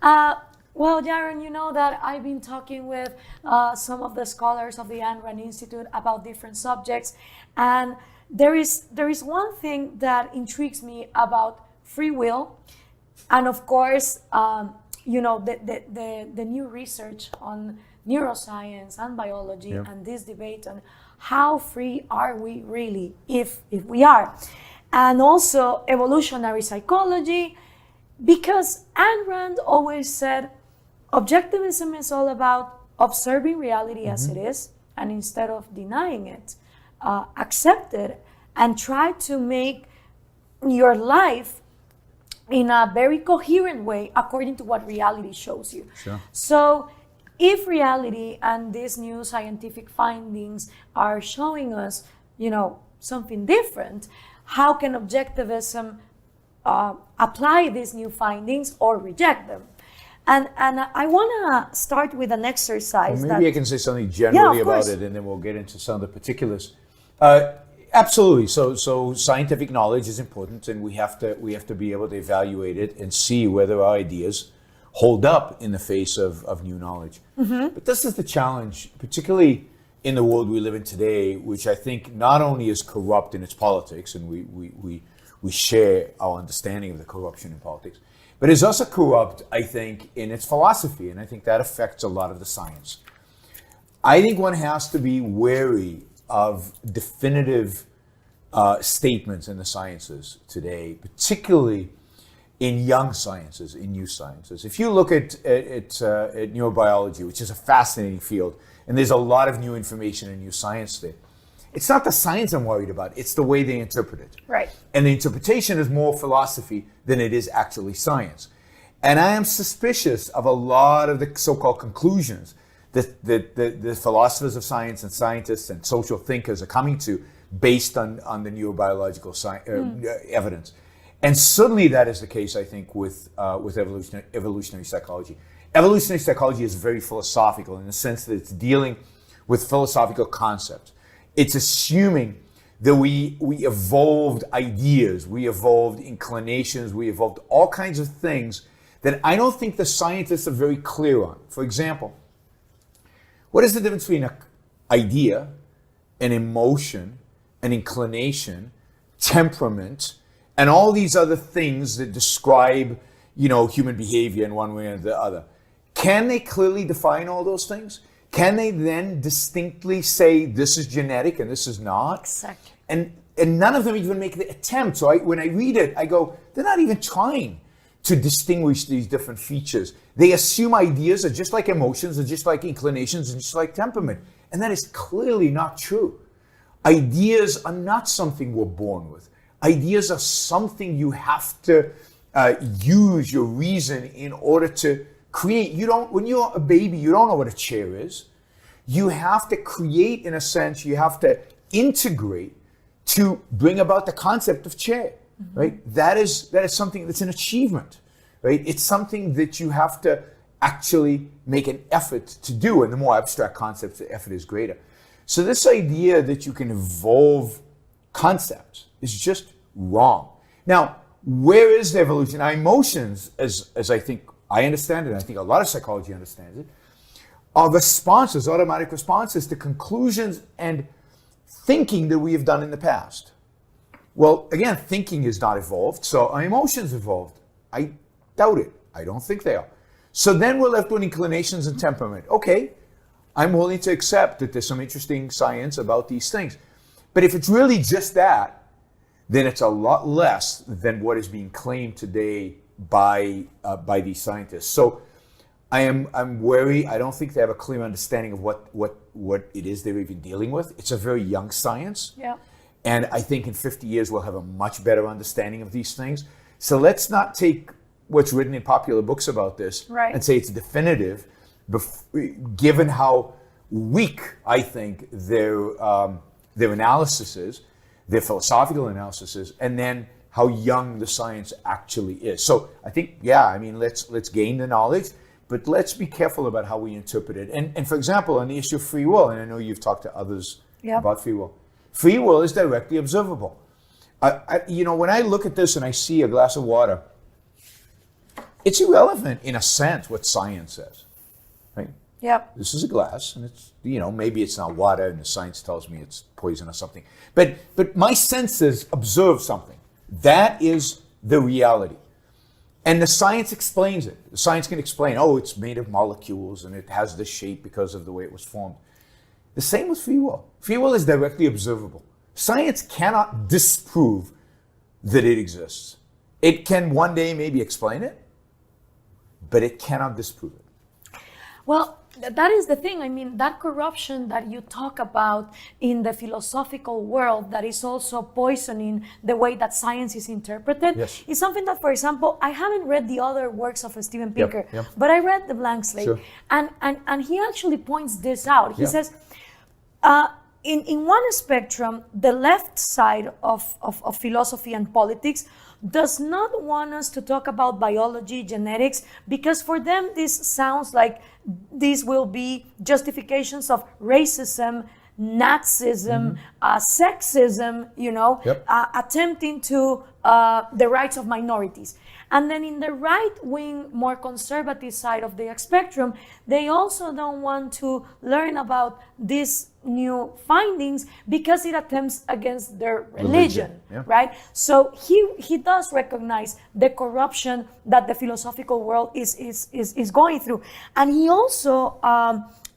Well, Yaron, you know that I've been talking with some of the scholars of the Ayn Rand Institute about different subjects, and there is one thing that intrigues me about free will, and of course, the new research on neuroscience and biology, and this debate on how free are we really, if we are, and also evolutionary psychology, because Ayn Rand always said objectivism is all about observing reality as it is, and instead of denying it, accept it and try to make your life in a very coherent way according to what reality shows you. Sure. So if reality and these new scientific findings are showing us, something different, how can objectivism apply these new findings or reject them? And I want to start with an exercise. Maybe I can say something generally about it, and then we'll get into some of the particulars. Absolutely. So scientific knowledge is important, and we have to be able to evaluate it and see whether our ideas hold up in the face of new knowledge. But this is the challenge, particularly in the world we live in today, which I think not only is corrupt in its politics, and we share our understanding of the corruption in politics, but is also corrupt, I think, in its philosophy, and I think that affects a lot of the science. I think one has to be wary of definitive statements in the sciences today, particularly in young sciences, in new sciences. If you look at neurobiology, which is a fascinating field, and there's a lot of new information in new science there, it's not the science I'm worried about, it's the way they interpret it. Right. And the interpretation is more philosophy than it is actually science. And I am suspicious of a lot of the so-called conclusions that the philosophers of science and scientists and social thinkers are coming to based on the neurobiological evidence. And certainly that is the case, I think, with evolutionary psychology. Evolutionary psychology is very philosophical in the sense that it's dealing with philosophical concepts. It's assuming that we evolved ideas, we evolved inclinations, we evolved all kinds of things that I don't think the scientists are very clear on. For example, what is the difference between an idea, an emotion, an inclination, temperament, and all these other things that describe, human behavior in one way or the other? Can they clearly define all those things? Can they then distinctly say this is genetic and this is not? Exactly. And none of them even make the attempt. So when I read it, I go, they're not even trying to distinguish these different features. They assume ideas are just like emotions, are just like inclinations, and just like temperament. And that is clearly not true. Ideas are not something we're born with. Ideas are something you have to use your reason in order to create. When you're a baby, you don't know what a chair is. You have to create, in a sense, you have to integrate to bring about the concept of chair, right? That is something that's an achievement, right? It's something that you have to actually make an effort to do, and the more abstract concepts, the effort is greater. So this idea that you can evolve concepts is just wrong. Now, where is the evolution? Now, emotions, as I think I understand it, and I think a lot of psychology understands it, are responses, automatic responses to conclusions and thinking that we have done in the past. Well, again, thinking is not evolved, so are emotions evolved? I doubt it. I don't think they are. So then we're left with inclinations and temperament. Okay, I'm willing to accept that there's some interesting science about these things. But if it's really just that, then it's a lot less than what is being claimed today by these scientists. So I'm wary. I don't think they have a clear understanding of what it is they're even dealing with. It's a very young science. Yeah. And I think in 50 years we'll have a much better understanding of these things. So let's not take what's written in popular books about this and say it's definitive, given how weak I think their analysis is, their philosophical analysis is, and then how young the science actually is. So I think, let's gain the knowledge, but let's be careful about how we interpret it. And for example, on the issue of free will, and I know you've talked to others about free will. Free will is directly observable. When I look at this and I see a glass of water, it's irrelevant in a sense what science says, right? Yep. This is a glass, and it's, maybe it's not water, and the science tells me it's poison or something. But my senses observe something. That is the reality. And the science explains it. The science can explain, it's made of molecules, and it has this shape because of the way it was formed. The same with free will. Free will is directly observable. Science cannot disprove that it exists. It can one day maybe explain it, but it cannot disprove it. Well, that is the thing. I mean, that corruption that you talk about in the philosophical world that is also poisoning the way that science is interpreted is something that, for example, I haven't read the other works of Steven Pinker, but I read The Blank Slate. Sure. And he actually points this out. He says, in one spectrum, the left side of philosophy and politics does not want us to talk about biology, genetics, because for them this sounds like these will be justifications of racism, Nazism, sexism, attempting to the rights of minorities. And then in the right-wing, more conservative side of the spectrum, they also don't want to learn about these new findings because it attempts against their religion. Right? So he does recognize the corruption that the philosophical world is going through. And he also,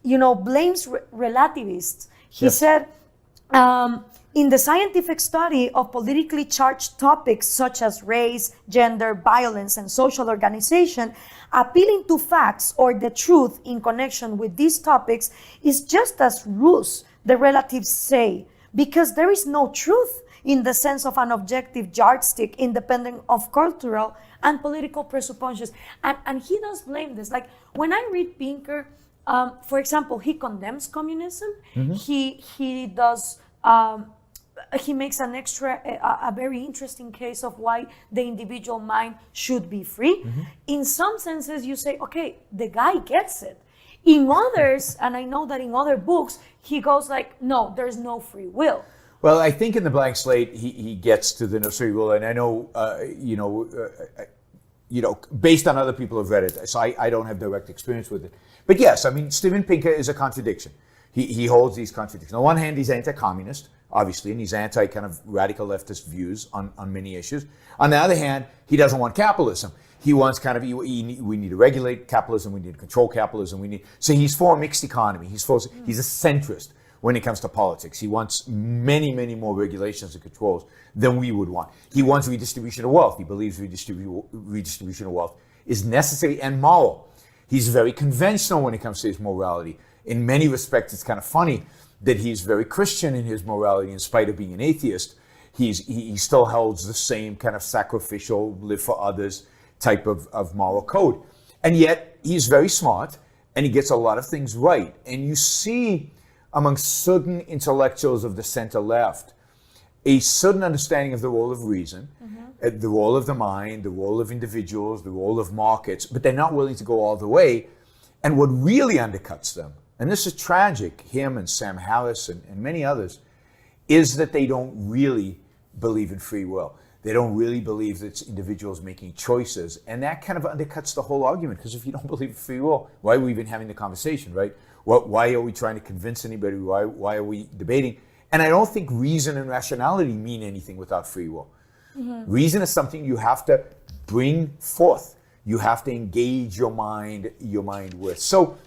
blames relativists. He said, in the scientific study of politically charged topics such as race, gender, violence, and social organization, appealing to facts or the truth in connection with these topics is just as ruse, the relatives say, because there is no truth in the sense of an objective yardstick independent of cultural and political presuppositions. And he does blame this. Like when I read Pinker, for example, he condemns communism. He does... he makes a very interesting case of why the individual mind should be free. In some senses, you say, okay, the guy gets it. In others, and I know that in other books, he goes like, no, there's no free will. Well, I think in The Blank Slate, he gets to the no free will, and I know, based on other people who've read it, so I don't have direct experience with it. But yes, I mean, Steven Pinker is a contradiction. He holds these contradictions. On the one hand, he's anti-communist, obviously, and he's anti kind of radical leftist views on many issues. On the other hand, he doesn't want capitalism. He wants kind of, we need to regulate capitalism, we need to control capitalism, so he's for a mixed economy. He's a centrist when it comes to politics. He wants many, many more regulations and controls than we would want. He wants redistribution of wealth. He believes redistribution of wealth is necessary and moral. He's very conventional when it comes to his morality. In many respects, it's kind of funny that he's very Christian in his morality in spite of being an atheist. He still holds the same kind of sacrificial, live for others type of moral code. And yet, he's very smart, and he gets a lot of things right. And you see among certain intellectuals of the center-left a certain understanding of the role of reason, the role of the mind, the role of individuals, the role of markets, but they're not willing to go all the way. And what really undercuts them, and this is tragic, him and Sam Harris and many others, is that they don't really believe in free will. They don't really believe that it's individuals making choices. And that kind of undercuts the whole argument, because if you don't believe in free will, why are we even having the conversation, right? Why are we trying to convince anybody? Why are we debating? And I don't think reason and rationality mean anything without free will. Reason is something you have to bring forth. You have to engage your mind with. So,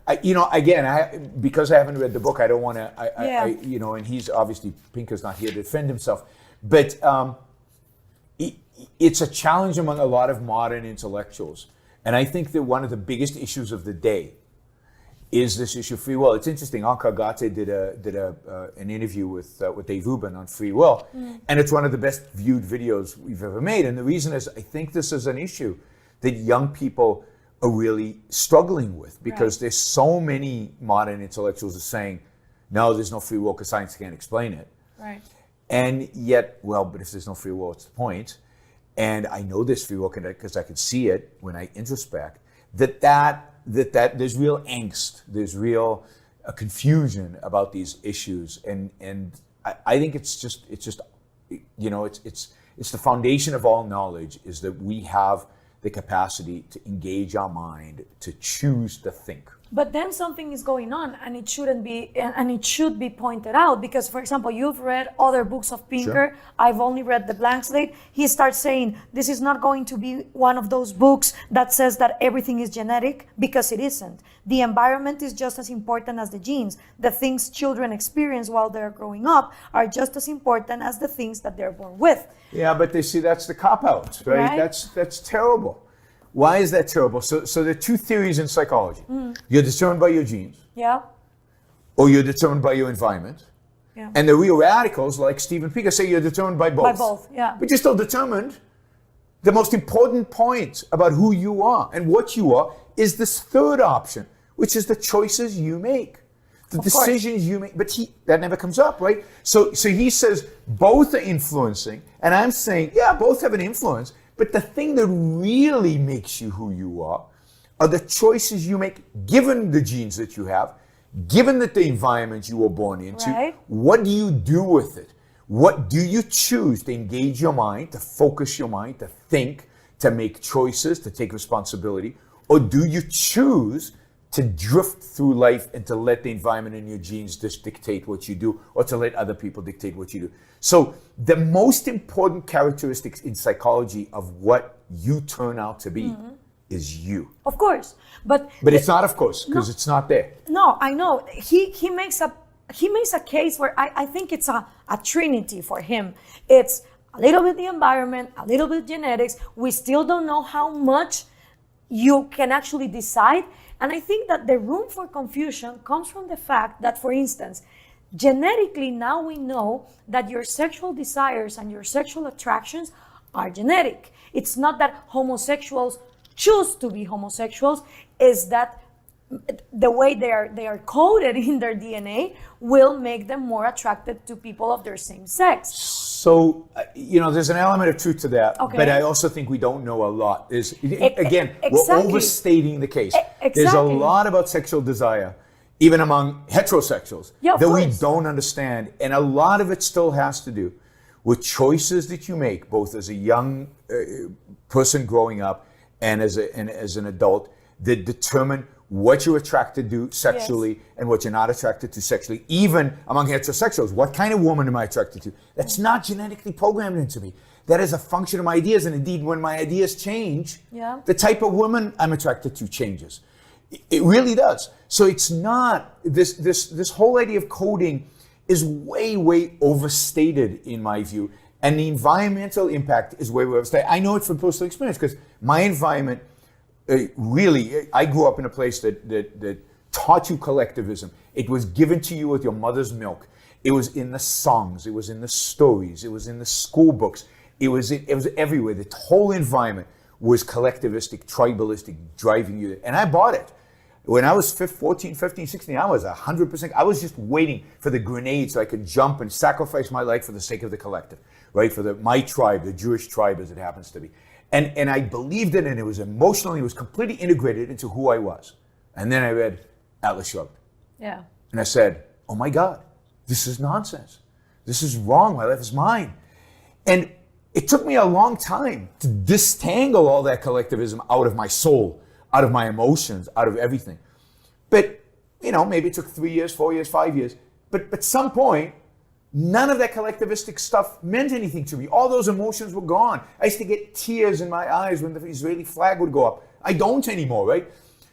because I haven't read the book, I don't want to, and he's obviously, Pinker's not here to defend himself, but it's a challenge among a lot of modern intellectuals. And I think that one of the biggest issues of the day is this issue of free will. It's interesting, Anka Gate did an interview with Dave Rubin on free will, and it's one of the best viewed videos we've ever made. And the reason is, I think this is an issue that young people are really struggling with, because there's so many modern intellectuals are saying, no, there's no free will because science can't explain it. Right. And yet, but if there's no free will, what's the point? And I know there's free will because I can see it when I introspect, that there's real angst, there's real confusion about these issues. And I think it's the foundation of all knowledge is that we have the capacity to engage our mind, to choose to think. But then something is going on, and it shouldn't be, and it should be pointed out, because, for example, you've read other books of Pinker. Sure. I've only read The Blank Slate. He starts saying this is not going to be one of those books that says that everything is genetic, because it isn't. The environment is just as important as the genes. The things children experience while they're growing up are just as important as the things that they're born with. Yeah, but they see that's the cop-out, right? That's terrible. Why is that terrible? So there are two theories in psychology. You're determined by your genes, Yeah. or you're determined by your environment. Yeah. And the real radicals, like Steven Pinker, say you're determined by both. By both, yeah. But you're still determined. The most important point about who you are and what you are is this third option, which is the choices you make, the decisions you make. But that never comes up, right? So he says both are influencing, and I'm saying, yeah, both have an influence. But the thing that really makes you who you are the choices you make, given the genes that you have, given that the environment you were born into. Right. What do you do with it? What do you choose to engage your mind, to focus your mind, to think, to make choices, to take responsibility? Or do you choose to drift through life and to let the environment and your genes just dictate what you do, or to let other people dictate what you do? So the most important characteristics in psychology of what you turn out to be is you. Of course. But it's not, of course, because it's not there. No, I know. He makes a case where I think it's a trinity for him. It's a little bit the environment, a little bit genetics. We still don't know how much you can actually decide. And I think that the room for confusion comes from the fact that, for instance, genetically now we know that your sexual desires and your sexual attractions are genetic. It's not that homosexuals choose to be homosexuals, is that the way they are coded in their DNA will make them more attracted to people of their same sex. So, there's an element of truth to that, Okay. but I also think we don't know a lot. Again, exactly. we're overstating the case. Exactly. There's a lot about sexual desire, even among heterosexuals, Yeah, that we course. don't understand. And a lot of it still has to do with choices that you make, both as a young person growing up and as an adult, that determine what you're attracted to sexually and what you're not attracted to sexually, even among heterosexuals. What kind of woman am I attracted to? That's not genetically programmed into me. That is a function of my ideas. And indeed, when my ideas change, the type of woman I'm attracted to changes. It really does. So it's not, this whole idea of coding is way, way overstated in my view. And the environmental impact is way, way overstated. I know it from personal experience because my environment, really, I grew up in a place that taught you collectivism. It was given to you with your mother's milk. It was in the songs. It was in the stories. It was in the school books. It was everywhere. The whole environment was collectivistic, tribalistic, driving you. And I bought it. When I was 14, 15, 16, I was 100%. I was just waiting for the grenade so I could jump and sacrifice my life for the sake of the collective, right? For my tribe, the Jewish tribe as it happens to be. And I believed it, and it was emotionally, it was completely integrated into who I was. And then I read Atlas Shrugged. Yeah. And I said, oh my God, this is nonsense. This is wrong. My life is mine. And it took me a long time to disentangle all that collectivism out of my soul, out of my emotions, out of everything. But, maybe it took 3 years, 4 years, 5 years. But at some point, none of that collectivistic stuff meant anything to me. All those emotions were gone. I used to get tears in my eyes when the Israeli flag would go up. I don't anymore, right?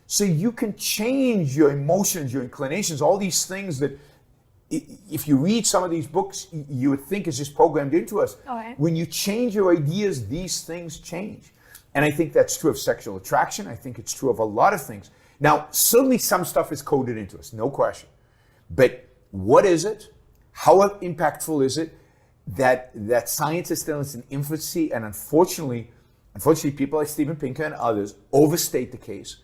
So you can change your emotions, your inclinations, all these things that if you read some of these books, you would think is just programmed into us. Okay. When you change your ideas, these things change. And I think that's true of sexual attraction. I think it's true of a lot of things. Now, certainly some stuff is coded into us, no question. But what is it? How impactful is it that science is still in its infancy, and unfortunately, people like Steven Pinker and others overstate the case,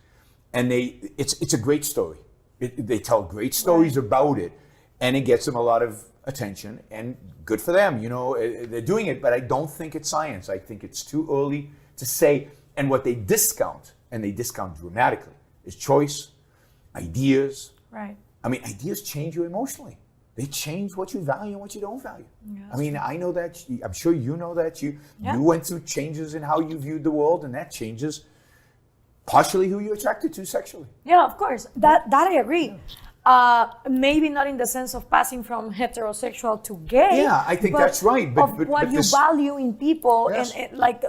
and it's a great story. They tell great stories about it, and it gets them a lot of attention, and good for them. They're doing it, but I don't think it's science. I think it's too early to say. And what they discount, and they discount dramatically, is choice, ideas. Right. I mean, ideas change you emotionally. they change what you value and what you don't value. Yeah, I mean, I know that, I'm sure you know that. You went through changes in how you viewed the world, and that changes partially who you're attracted to sexually. Yeah, of course. That I agree. Maybe not in the sense of passing from heterosexual to gay. Yeah, I think that's right. But what you value in people, yes. and like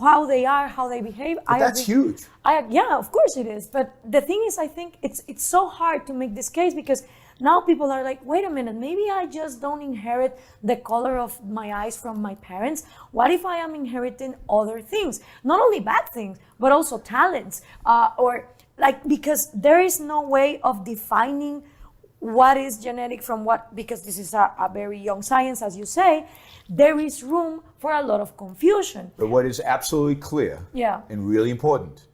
how they are, how they behave. That's huge. Yeah, of course it is. But the thing is, I think it's so hard to make this case because now people are like, wait a minute, maybe I just don't inherit the color of my eyes from my parents. What if I am inheriting other things? Not only bad things, but also talents, because there is no way of defining what is genetic from what, because this is a very young science, as you say. There is room for a lot of confusion. But what is absolutely clear and really important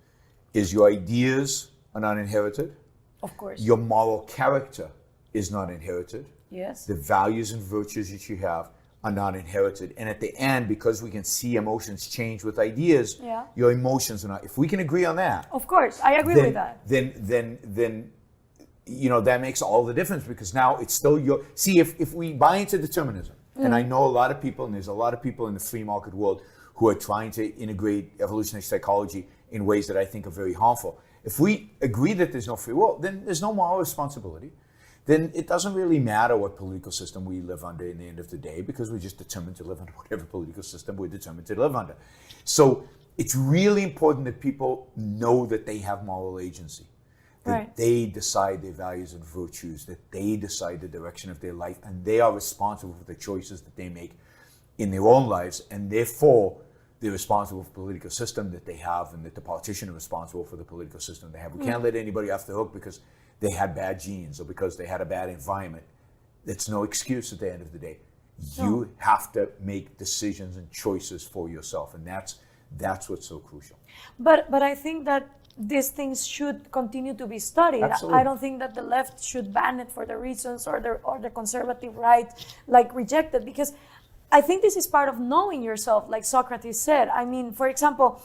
is your ideas are not inherited. Of course. Your moral character is not inherited. Yes. The values and virtues that you have are not inherited. And at the end, because we can see emotions change with ideas, your emotions are not. If we can agree on that. Of course, I agree with that. Then that makes all the difference, because now it's still your. See, if we buy into determinism, and I know a lot of people, and there's a lot of people in the free market world who are trying to integrate evolutionary psychology in ways that I think are very harmful. If we agree that there's no free will, then there's no moral responsibility. Then it doesn't really matter what political system we live under in the end of the day, because we're just determined to live under whatever political system we're determined to live under. So it's really important that people know that they have moral agency, that they decide their values and virtues, that they decide the direction of their life, and they are responsible for the choices that they make in their own lives, and therefore they're responsible for the political system that they have, and that the politician is responsible for the political system they have. We can't let anybody off the hook because they had bad genes or because they had a bad environment. That's no excuse at the end of the day. You have to make decisions and choices for yourself, and that's what's so crucial. But I think that these things should continue to be studied. Absolutely. I don't think that the left should ban it for the reasons, or the conservative right reject it, because I think this is part of knowing yourself, like Socrates said. I mean, for example,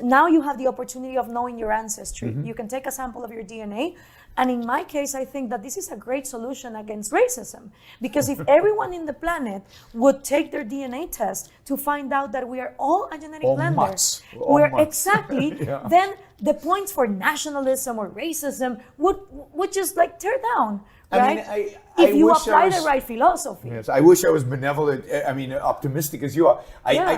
now you have the opportunity of knowing your ancestry. You can take a sample of your DNA. And in my case, I think that this is a great solution against racism. Because if everyone in the planet would take their DNA test to find out that we are all a genetic blender, exactly, then the points for nationalism or racism would just tear down. Right? I mean, if you apply the right philosophy. Yes, I wish I was benevolent, optimistic as you are.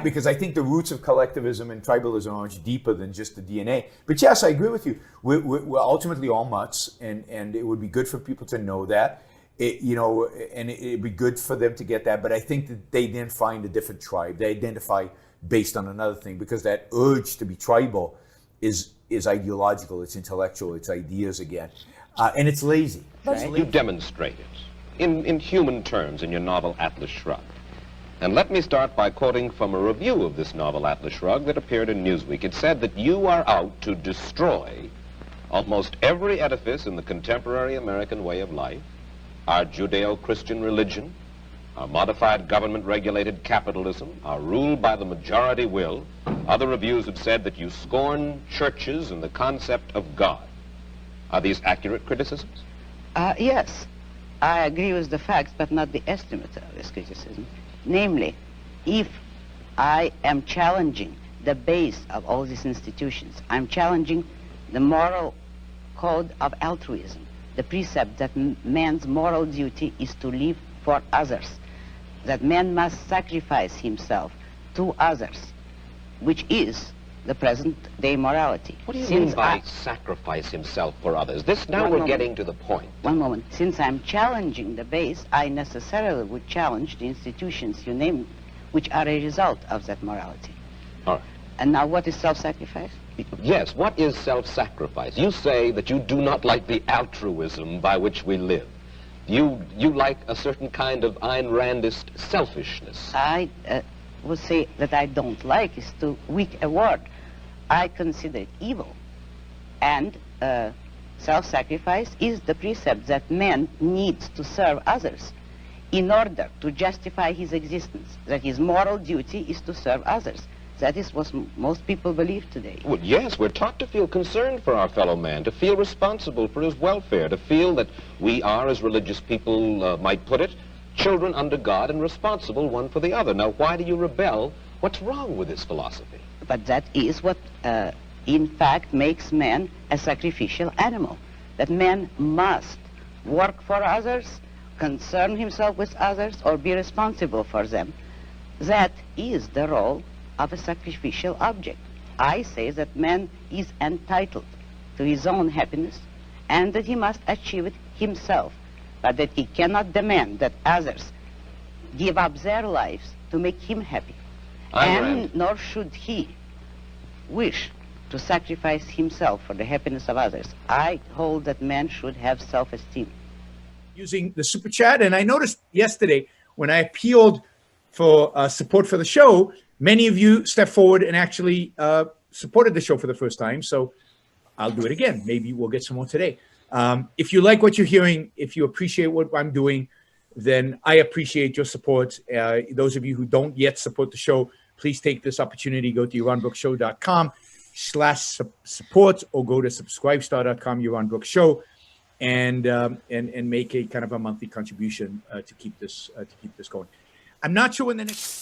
Because I think the roots of collectivism and tribalism are much deeper than just the DNA. But yes, I agree with you. We're ultimately all mutts, and it would be good for people to know that. And it'd be good for them to get that. But I think that they then find a different tribe. They identify based on another thing, because that urge to be tribal is ideological, it's intellectual, it's ideas again. And it's lazy. You demonstrate it in human terms in your novel Atlas Shrugged. And let me start by quoting from a review of this novel Atlas Shrugged that appeared in Newsweek. It said that you are out to destroy almost every edifice in the contemporary American way of life, our Judeo-Christian religion, our modified government-regulated capitalism, our rule by the majority will. Other reviews have said that you scorn churches and the concept of God. Are these accurate criticisms? Yes, I agree with the facts, but not the estimate of this criticism. Namely, if I am challenging the base of all these institutions, I'm challenging the moral code of altruism, the precept that man's moral duty is to live for others, that man must sacrifice himself to others, which is the present-day morality. What do you mean by sacrifice himself for others? We're getting to the point. One moment. Since I'm challenging the base, I necessarily would challenge the institutions you named, which are a result of that morality. All right. And now what is self-sacrifice? Yes, what is self-sacrifice? You say that you do not like the altruism by which we live. You like a certain kind of Ayn Randist selfishness. I would say that I don't like is too weak a word. I consider it evil. And self-sacrifice is the precept that man needs to serve others in order to justify his existence, that his moral duty is to serve others. That is what most people believe today. Well, yes, we're taught to feel concerned for our fellow man, to feel responsible for his welfare, to feel that we are, as religious people might put it, children under God and responsible one for the other. Now, why do you rebel? What's wrong with this philosophy? But that is what, in fact, makes man a sacrificial animal. That man must work for others, concern himself with others, or be responsible for them. That is the role of a sacrificial object. I say that man is entitled to his own happiness and that he must achieve it himself, but that he cannot demand that others give up their lives to make him happy. And nor should he wish to sacrifice himself for the happiness of others. I hold that man should have self-esteem. Using the super chat, and I noticed yesterday when I appealed for support for the show, many of you stepped forward and actually supported the show for the first time. So I'll do it again. Maybe we'll get some more today. If you like what you're hearing, if you appreciate what I'm doing, then I appreciate your support. Those of you who don't yet support the show, please take this opportunity. Go to yaronbrookshow.com/support or go to subscribestar.com, Yaron Brook Show, and make a kind of a monthly contribution to keep this going. I'm not sure when the next